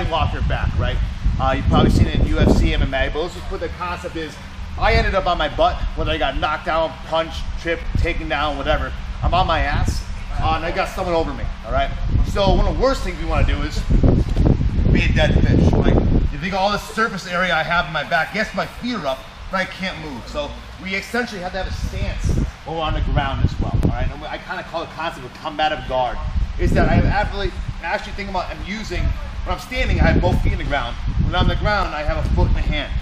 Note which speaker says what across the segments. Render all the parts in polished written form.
Speaker 1: fighting while off your back, right? You've probably seen it in UFC, MMA, but let's just put the concept is, I ended up on my butt, whether I got knocked down, punched, tripped, taken down, whatever. I'm on my ass, and I got someone over me, all right? So one of the worst things we want to do is be a dead fish, right? You think all this surface area I have in my back, yes, my feet are up, but I can't move. So we essentially have to have a stance when we're on the ground as well, all right? And I kind of call the concept of combative guard, is that I actually think about, I'm using, when I'm standing, I have both feet in the ground. When I'm on the ground, I have a foot in the hand,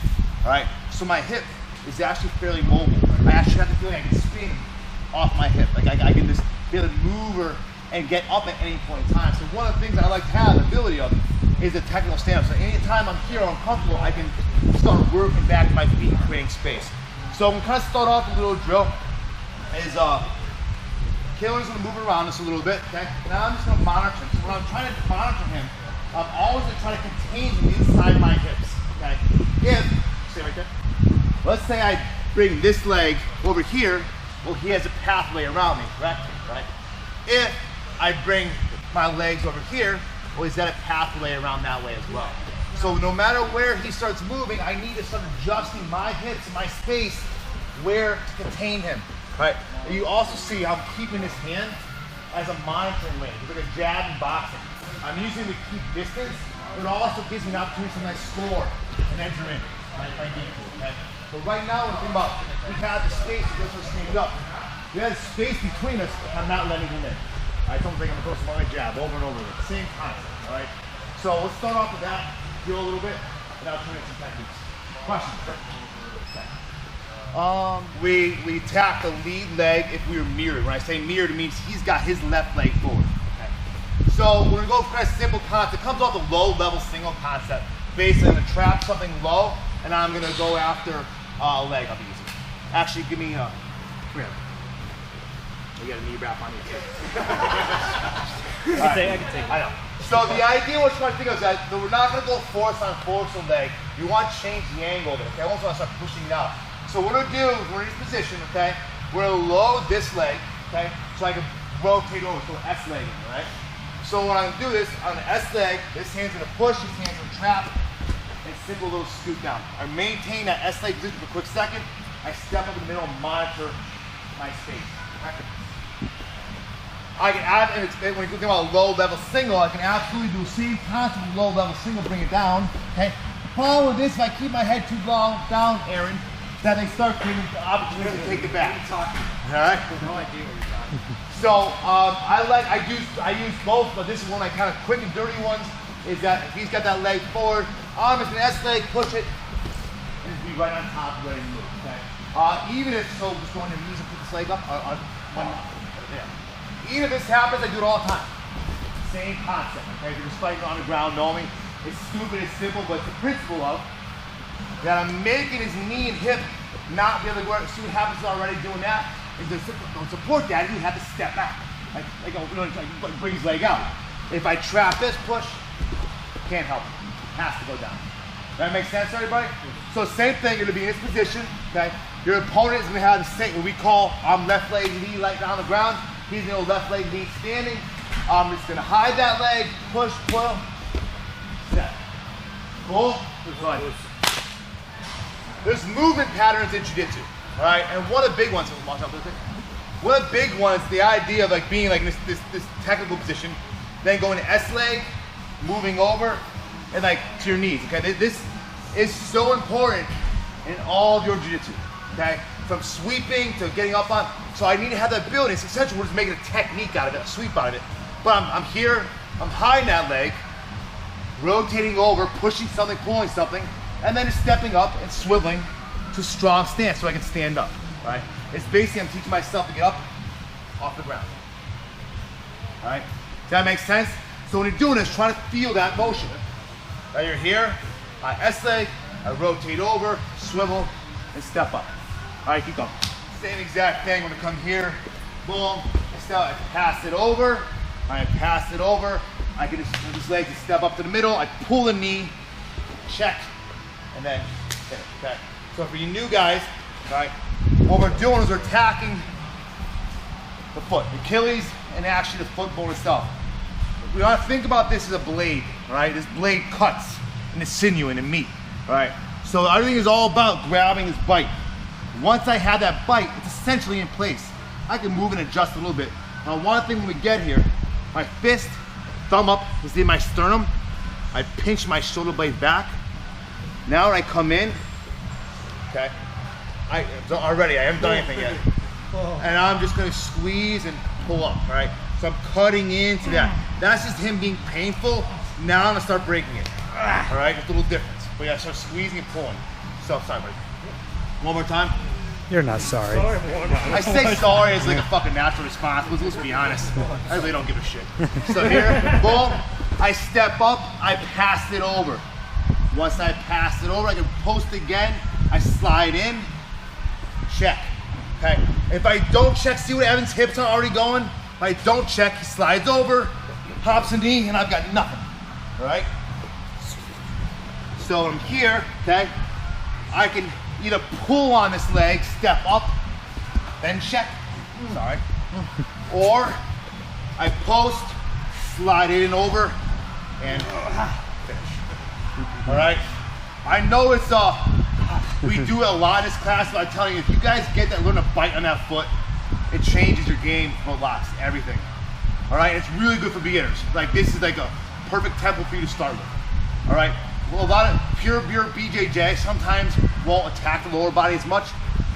Speaker 1: all right? So my hip is actually fairly mobile. I actually have the feeling I can spin off my hip. Like I can just be able to move and get up at any point in time. So one of the things I like to have the ability of is a technical stance. So anytime I'm here or uncomfortable, I can start working back my feet and creating space. So I'm gonna kind of start off with a little drill. Is Killer's gonna move around us a little bit, okay? Now I'm just gonna monitor him. So when I'm trying to monitor him, I'm always gonna try to contain him inside my hips, okay? Stay right there. Let's say I bring this leg over here, well, he has a pathway around me, correct? Right? If I bring my legs over here, well, he's got a pathway around that way as well. So no matter where he starts moving, I need to start adjusting my hips and my space where to contain him, right? And you also see I'm keeping his hand as a monitoring range. It's like a jab in boxing. I'm using it to keep distance, but it also gives me an opportunity to score and enter in, right, if I need to, okay? So right now, we're thinking about, we have the space to go stand up. We have space between us, I'm not letting him in. I don't think I'm going to throw my jab over and over again. Same concept, all right? So let's start off with that, drill a little bit, and I'll turn it some techniques. Questions? We attack the lead leg if we were mirrored. When I say mirrored, it means he's got his left leg forward. Okay. So we're gonna go for a simple concept. It comes off the low level single concept. Basically, I'm gonna trap something low, and I'm gonna go after a leg. I'll be easy. Actually, give me come here. You got a knee wrap on you too.
Speaker 2: I can take it.
Speaker 1: I know. So the idea we're trying to think of is that we're not going to go force on force a leg. You want to change the angle of it, okay? I also want to start pushing it out. So what we're going to do is we're in this position, okay? We're going to load this leg, okay? So I can rotate over, so S leg, right? So when I'm going to do this, on the S leg, this hand's going to push, this hand's going to trap, and simple little scoot down. I maintain that S leg position for a quick second. I step up in the middle and monitor my space. Okay? I can add, and when you're talking about a low level single, I can absolutely do the same concept with low level single, bring it down, okay? The problem with this, if I keep my head too low down, Aaron, that they start creating the opportunity to take it back. All right?
Speaker 2: No idea what you're talking about.
Speaker 1: So I use both, but this is one of my kind of quick and dirty ones, is that if he's got that leg forward, arm is an S leg, push it, and just be right on top ready to move, okay? Even if, so just go on your knees and put this leg up, even if this happens, I do it all the time. Same concept, okay? If you're just fighting on the ground, know me. It's stupid, it's simple, but it's the principle of that I'm making his knee and hip not be able to work. See what happens already doing that? Is to support that, you have to step back. Like bring his leg out. If I trap this push, can't help it. Has to go down. That makes sense, everybody? So same thing, you're gonna be in this position, okay? Your opponent is gonna have the same, what we call left leg knee like down the ground. He's gonna go left leg knee standing. I'm just gonna hide that leg, push, pull, set. Pull, run. There's movement patterns in jiu-jitsu, all right? And one of the big ones, one of the big ones, the idea of like being like in this technical position, then going to S leg, moving over, and like to your knees, okay? This is so important in all of your jiu-jitsu, okay? From sweeping to getting up on, so I need to have that ability. It's essential, we're just making a technique out of it, a sweep out of it. But I'm here, I'm hiding that leg, rotating over, pushing something, pulling something, and then just stepping up and swiveling to strong stance so I can stand up, right? It's basically, I'm teaching myself to get up off the ground, all right? Does that make sense? So when you're doing this, try to feel that motion. Now you're here, I S leg, I rotate over, swivel, and step up. All right, keep going. Same exact thing when I come here, boom, I pass it over, I pass it over, I can just use this leg to step up to the middle, I pull the knee, check, and then finish, okay? So for you new guys, all right, what we're doing is we're attacking the foot, the Achilles, and actually the foot bone itself. we ought to think about this as a blade, right? This blade cuts in the sinew and the meat, right? So everything is all about grabbing his bite. Once I have that bite, it's essentially in place. I can move and adjust a little bit. Now, one thing when we get here, my fist, thumb up is in my sternum. I pinch my shoulder blade back. Now when I come in, okay, I haven't done anything yet. And I'm just gonna squeeze and pull up, right? So I'm cutting into that. That's just him being painful. Now I'm gonna start breaking it. All right, just a little difference. But yeah, start squeezing and pulling. So, sorry, buddy. One more time.
Speaker 3: You're not sorry.
Speaker 1: I say sorry as like a fucking natural response, but let's be honest. I really don't give a shit. So here, boom, I step up, I pass it over. Once I pass it over, I can post again. I slide in, check. Okay. If I don't check, see what Evan's hips are already going? If I don't check, he slides over, hops a knee, and I've got nothing. All right? So I'm here, okay? I can either pull on this leg, step up, then check. Sorry. Or I post, slide it in over, and finish. All right? I know it's we do a lot in this class, but I'm telling you, if you guys get that, learn to bite on that foot, it changes your game for lots, everything. All right? It's really good for beginners. Like, this is like a perfect template for you to start with. All right? Well, a lot of pure BJJ sometimes won't attack the lower body as much.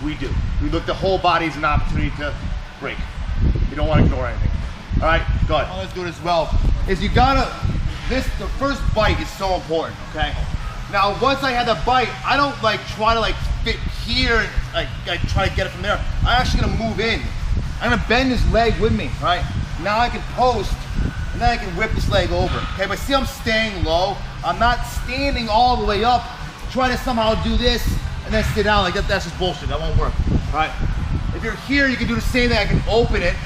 Speaker 1: We do. We look at the whole body as an opportunity to break. You don't want to ignore anything. All right, go ahead. Let's do it as well. Is you gotta, the first bite is so important, okay? Now, once I have the bite, I don't like try to like fit here and like try to get it from there. I'm actually gonna move in. I'm gonna bend this leg with me, right? Now I can post, and then I can whip this leg over. Okay, but see I'm staying low. I'm not standing all the way up, trying to somehow do this and then sit down like that. That's just bullshit, that won't work, all right? If you're here, you can do the same thing. I can open it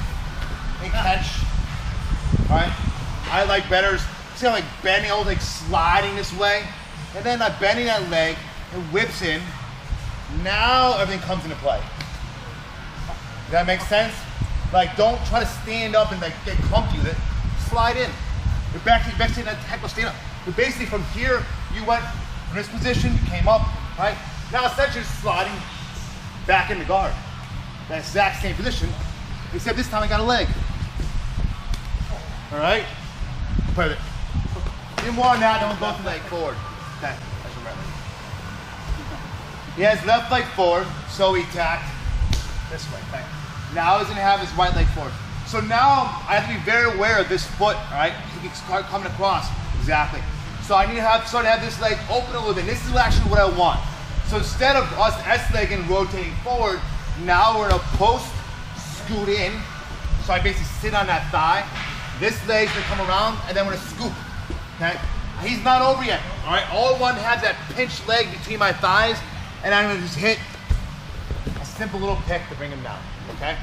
Speaker 1: and catch, all right? I like better, see I'm like bending, I was like sliding this way, and then I'm bending that leg, it whips in. Now everything comes into play. Does that make sense? Like, don't try to stand up and like get clumpy with it. Slide in. You're back to that heckle stand up. But basically from here, you went from this position, you came up, right? Now essentially sliding back into guard. That exact same position, except this time I got a leg. All right? Play with it. Any more on that, then we'll go to leg forward. Okay, that's your right leg. He has left leg forward, so he tacked this way. Okay. Now he's gonna have his right leg forward. So now I have to be very aware of this foot, all right? He can start coming across, exactly. So I need to start to have this leg open a little bit. This is actually what I want. So instead of us S-legging, rotating forward, now we're gonna post, scoot in. So I basically sit on that thigh. This leg's gonna come around, and then we're gonna scoop, okay? He's not over yet, all right? All I want to have that pinched leg between my thighs, and I'm gonna just hit a simple little pick to bring him down, okay?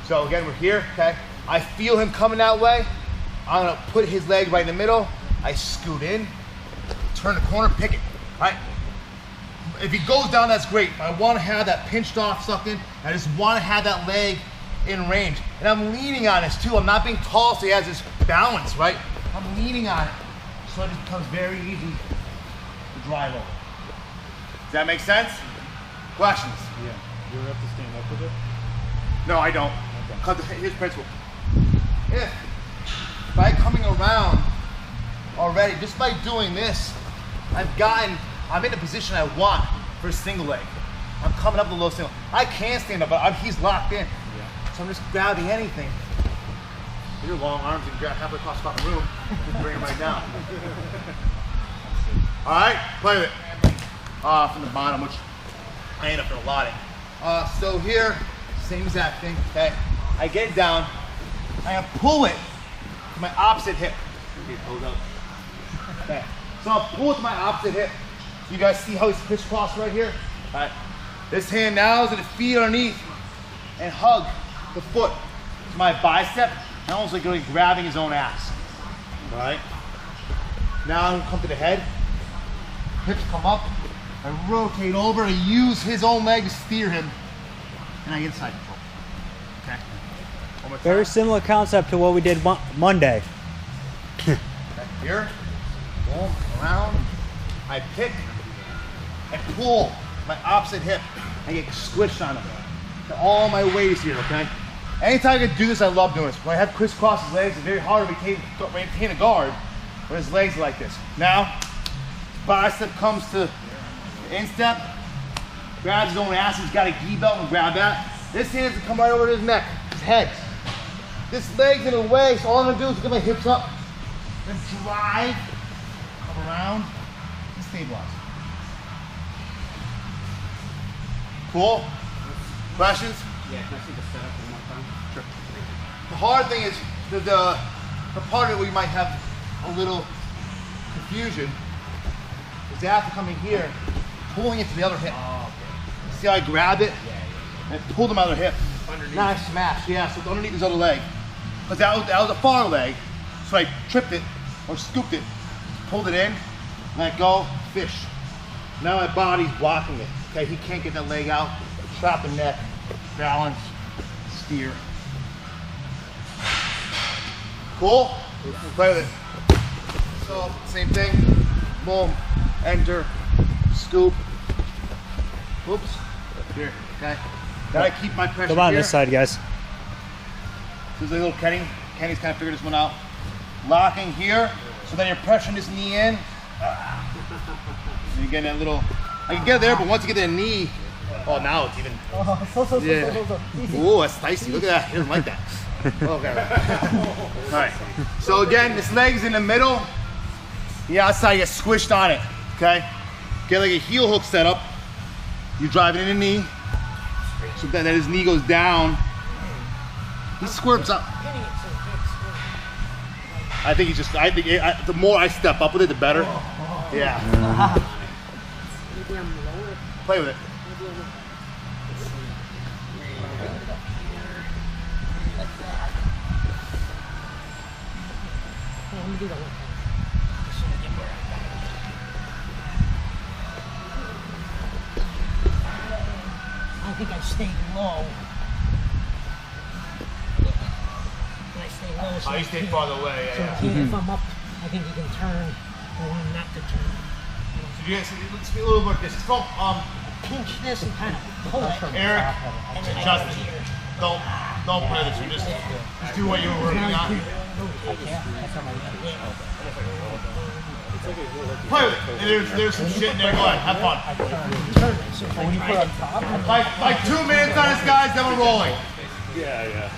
Speaker 1: So again, we're here, okay? I feel him coming that way. I'm gonna put his leg right in the middle. I scoot in, turn the corner, pick it, right? If he goes down, that's great. I wanna have that pinched off sucked in. I just wanna have that leg in range. And I'm leaning on this too. I'm not being tall, so he has this balance, right? I'm leaning on it. So it just becomes very easy to drive over. Does that make sense? Questions?
Speaker 3: Yeah. You have to stand up with it?
Speaker 1: No, I don't. Because here's the principle. If by coming around already, just by doing this, I'm in the position I want for a single leg. I'm coming up the low single. I can stand up, but he's locked in. Yeah. So I'm just grabbing anything. With your long arms, you can grab halfway across the fucking room and bring him right down. All right, play with it. From the bottom, which I end up allotting. So here, same exact thing, okay? I get down, I pull it to my opposite hip. Okay, hold up. Okay, so I'll pull it to my opposite hip. You guys see how he's crisscrossed right here? All right, this hand now is gonna feed underneath and hug the foot to my bicep, and almost like really grabbing his own ass. All right, now I'm gonna come to the head, hips come up, I rotate over to use his own leg to steer him, and I get side control. Okay. One more time.
Speaker 3: Very similar concept to what we did Monday.
Speaker 1: Here, boom, around. I pick and pull my opposite hip. I get squished on him. All my weight is here, okay? Anytime I can do this, I love doing this. When I have crisscross his legs, it's very hard to maintain a guard when his legs are like this. Now, bicep comes to the instep, grabs his own ass, he's got a gi belt and grab that. This hand's gonna come right over to his neck, his head. This leg's in the way, so all I'm gonna do is get my hips up, then drive, come around, and stabilize. Cool? Questions?
Speaker 2: Yeah, can I see the setup one more time?
Speaker 1: Sure. The hard thing is the part of it where you might have a little confusion is after coming here, pulling it to the other hip.
Speaker 2: Oh, okay.
Speaker 1: See how I grab it?
Speaker 2: Yeah, yeah.
Speaker 1: And pull the other hip.
Speaker 2: Underneath.
Speaker 1: Now I smash, yeah, so it's underneath his other leg. Because that was a far leg, so I tripped it or scooped it, pulled it in, let go, fish. Now my body's blocking it. Okay, he can't get that leg out. Trap the neck, balance, steer. Cool? Play with it. So, same thing. Boom, enter, scoop. Oops. Here, okay. Gotta keep my pressure
Speaker 3: Come on
Speaker 1: here.
Speaker 3: this side, guys.
Speaker 1: There's a little Kenny. Kenny's kind of figured this one out. Locking here, so then you're pressuring this knee in. You're getting that little, I can get it there, but once you get that knee, oh, now it's even, yeah. Ooh, that's dicey. Look at that. He doesn't like that. Okay. All right. So again, this leg's in the middle. The outside gets squished on it, okay? Get like a heel hook set up. You drive it in the knee. So then his knee goes down. He squirts up. I think the more I step up with it, the better. Yeah. Play with it.
Speaker 4: I think I stayed low. I stay low. So
Speaker 1: Oh, you stay farther away,
Speaker 4: So
Speaker 1: yeah.
Speaker 4: if I'm up, I think you can turn or one not to turn.
Speaker 1: So you guys, let's be a little more distance. From
Speaker 4: Pinch this and kind of pull it.
Speaker 1: Eric,
Speaker 4: And then I
Speaker 1: Justin,
Speaker 4: go here.
Speaker 1: don't play this. You just do what you were working
Speaker 4: Now
Speaker 1: on.
Speaker 4: you can
Speaker 1: Play with it. There's some shit in there. Go ahead, have fun.
Speaker 4: turn it. So if I try to
Speaker 1: Like 2 minutes on this, guys, then we're rolling.
Speaker 3: Yeah, yeah.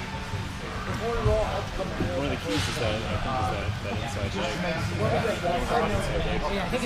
Speaker 3: One of the keys is that, I think, is that inside leg.
Speaker 4: I think it's